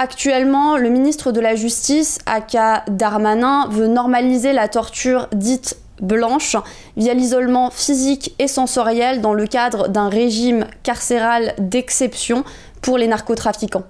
Actuellement, le ministre de la Justice, aka Darmanin, veut normaliser la torture dite blanche via l'isolement physique et sensoriel dans le cadre d'un régime carcéral d'exception pour les narcotrafiquants.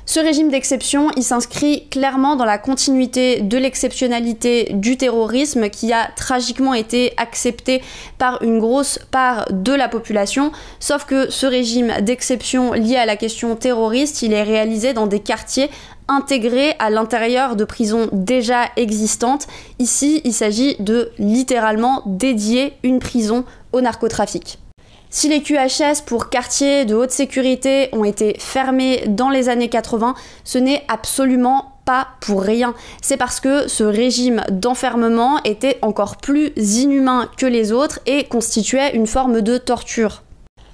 Ce régime d'exception, il s'inscrit clairement dans la continuité de l'exceptionnalité du terrorisme qui a tragiquement été accepté par une grosse part de la population, sauf que ce régime d'exception lié à la question terroriste, il est réalisé dans des quartiers intégrés à l'intérieur de prisons déjà existantes. Ici, il s'agit de littéralement dédier une prison au narcotrafic. Si les QHS pour quartiers de haute sécurité ont été fermés dans les années 80, ce n'est absolument pas pour rien. C'est parce que ce régime d'enfermement était encore plus inhumain que les autres et constituait une forme de torture.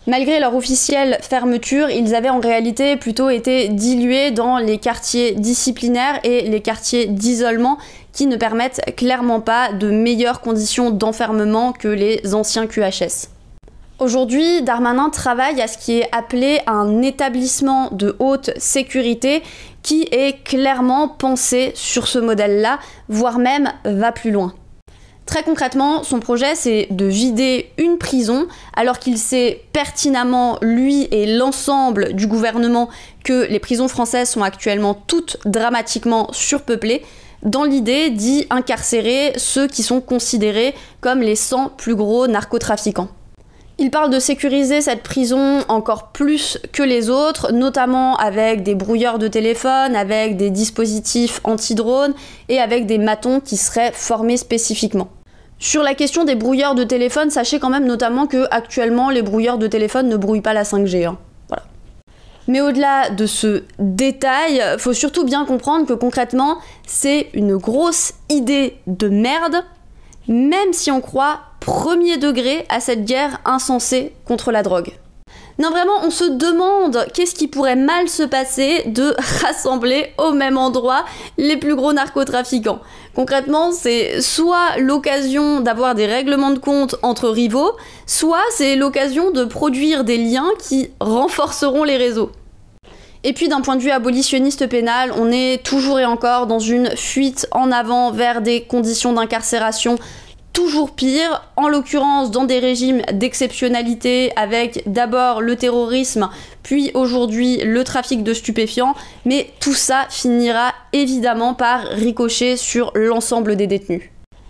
Malgré leur officielle fermeture, ils avaient en réalité plutôt été dilués dans les quartiers disciplinaires et les quartiers d'isolement qui ne permettent clairement pas de meilleures conditions d'enfermement que les anciens QHS. Aujourd'hui, Darmanin travaille à ce qui est appelé un établissement de haute sécurité qui est clairement pensé sur ce modèle-là, voire même va plus loin. Très concrètement, son projet, c'est de vider une prison, alors qu'il sait pertinemment, lui et l'ensemble du gouvernement, que les prisons françaises sont actuellement toutes dramatiquement surpeuplées, dans l'idée d'y incarcérer ceux qui sont considérés comme les 100 plus gros narcotrafiquants. Il parle de sécuriser cette prison encore plus que les autres, notamment avec des brouilleurs de téléphone, avec des dispositifs anti-drones et avec des matons qui seraient formés spécifiquement. Sur la question des brouilleurs de téléphone, sachez quand même notamment que actuellement les brouilleurs de téléphone ne brouillent pas la 5G. Voilà. Mais au-delà de ce détail, faut surtout bien comprendre que concrètement, c'est une grosse idée de merde, même si on croit premier degré à cette guerre insensée contre la drogue. Non, vraiment, on se demande qu'est-ce qui pourrait mal se passer de rassembler au même endroit les plus gros narcotrafiquants. Concrètement, c'est soit l'occasion d'avoir des règlements de compte entre rivaux, soit c'est l'occasion de produire des liens qui renforceront les réseaux. Et puis d'un point de vue abolitionniste pénal, on est toujours et encore dans une fuite en avant vers des conditions d'incarcération toujours pire, en l'occurrence dans des régimes d'exceptionnalité avec d'abord le terrorisme, puis aujourd'hui le trafic de stupéfiants, mais tout ça finira évidemment par ricocher sur l'ensemble des détenus.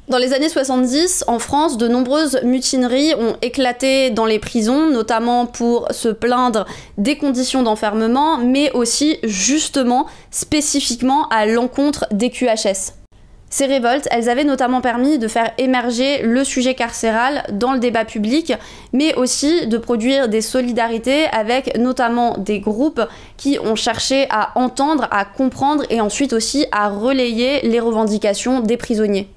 Dans les années 70, en France, de nombreuses mutineries ont éclaté dans les prisons, notamment pour se plaindre des conditions d'enfermement, mais aussi justement spécifiquement à l'encontre des QHS. Ces révoltes, elles avaient notamment permis de faire émerger le sujet carcéral dans le débat public, mais aussi de produire des solidarités avec notamment des groupes qui ont cherché à entendre, à comprendre et ensuite aussi à relayer les revendications des prisonniers.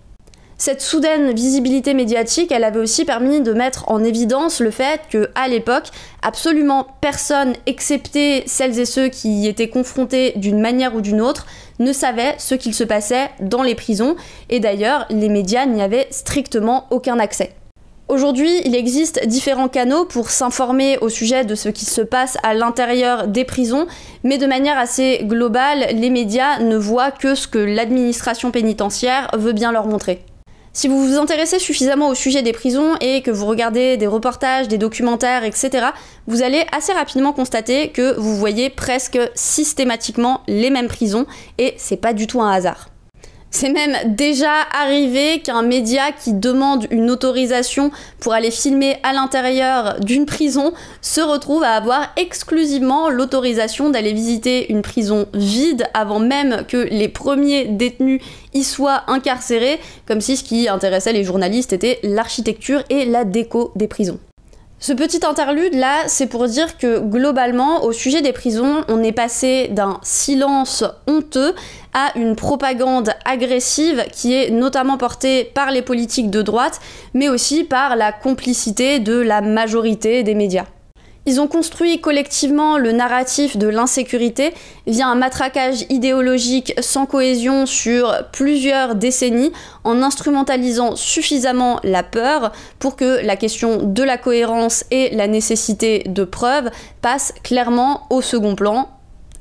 Cette soudaine visibilité médiatique, elle avait aussi permis de mettre en évidence le fait qu'à l'époque, absolument personne, excepté celles et ceux qui y étaient confrontés d'une manière ou d'une autre, ne savait ce qu'il se passait dans les prisons, et d'ailleurs, les médias n'y avaient strictement aucun accès. Aujourd'hui, il existe différents canaux pour s'informer au sujet de ce qui se passe à l'intérieur des prisons, mais de manière assez globale, les médias ne voient que ce que l'administration pénitentiaire veut bien leur montrer. Si vous vous intéressez suffisamment au sujet des prisons et que vous regardez des reportages, des documentaires, etc., vous allez assez rapidement constater que vous voyez presque systématiquement les mêmes prisons, et c'est pas du tout un hasard. C'est même déjà arrivé qu'un média qui demande une autorisation pour aller filmer à l'intérieur d'une prison se retrouve à avoir exclusivement l'autorisation d'aller visiter une prison vide avant même que les premiers détenus y soient incarcérés, comme si ce qui intéressait les journalistes était l'architecture et la déco des prisons. Ce petit interlude là, c'est pour dire que globalement, au sujet des prisons, on est passé d'un silence honteux à une propagande agressive qui est notamment portée par les politiques de droite, mais aussi par la complicité de la majorité des médias. Ils ont construit collectivement le narratif de l'insécurité via un matraquage idéologique sans cohésion sur plusieurs décennies, en instrumentalisant suffisamment la peur pour que la question de la cohérence et la nécessité de preuves passe clairement au second plan,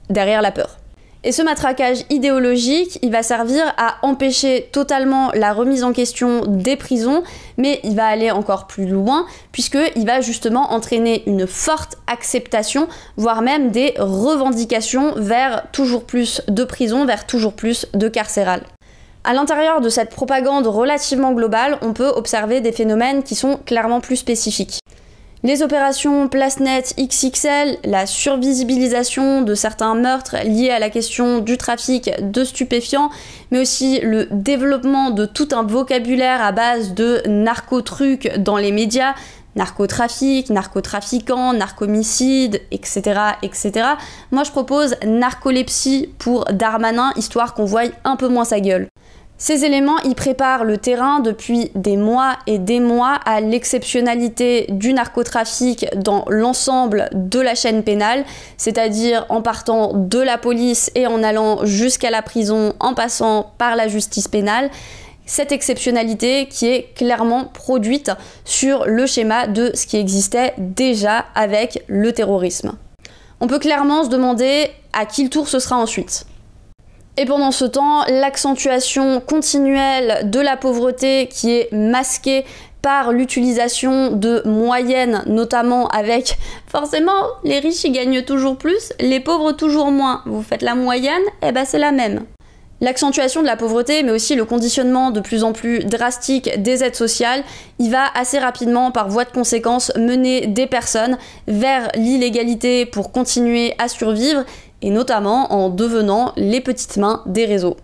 derrière la peur. Et ce matraquage idéologique, il va servir à empêcher totalement la remise en question des prisons, mais il va aller encore plus loin, puisqu'il va justement entraîner une forte acceptation, voire même des revendications vers toujours plus de prisons, vers toujours plus de carcérales. À l'intérieur de cette propagande relativement globale, on peut observer des phénomènes qui sont clairement plus spécifiques. Les opérations Place Nette XXL, la survisibilisation de certains meurtres liés à la question du trafic de stupéfiants, mais aussi le développement de tout un vocabulaire à base de narcotrucs dans les médias, narcotrafic, narcotrafiquants, narcomicides, etc., etc. Moi je propose narcolepsie pour Darmanin, histoire qu'on voie un peu moins sa gueule. Ces éléments y préparent le terrain depuis des mois et des mois à l'exceptionnalité du narcotrafic dans l'ensemble de la chaîne pénale, c'est-à-dire en partant de la police et en allant jusqu'à la prison, en passant par la justice pénale. Cette exceptionnalité qui est clairement produite sur le schéma de ce qui existait déjà avec le terrorisme. On peut clairement se demander à qui le tour ce sera ensuite. Et pendant ce temps, l'accentuation continuelle de la pauvreté qui est masquée par l'utilisation de moyennes, notamment avec forcément les riches ils gagnent toujours plus, les pauvres toujours moins. Vous faites la moyenne, et ben c'est la même. L'accentuation de la pauvreté, mais aussi le conditionnement de plus en plus drastique des aides sociales, il va assez rapidement, par voie de conséquence, mener des personnes vers l'illégalité pour continuer à survivre, et notamment en devenant les petites mains des réseaux.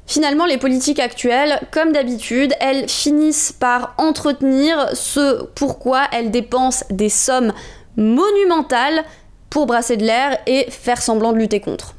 Finalement, les politiques actuelles, comme d'habitude, elles finissent par entretenir ce pourquoi elles dépensent des sommes monumentales pour brasser de l'air et faire semblant de lutter contre.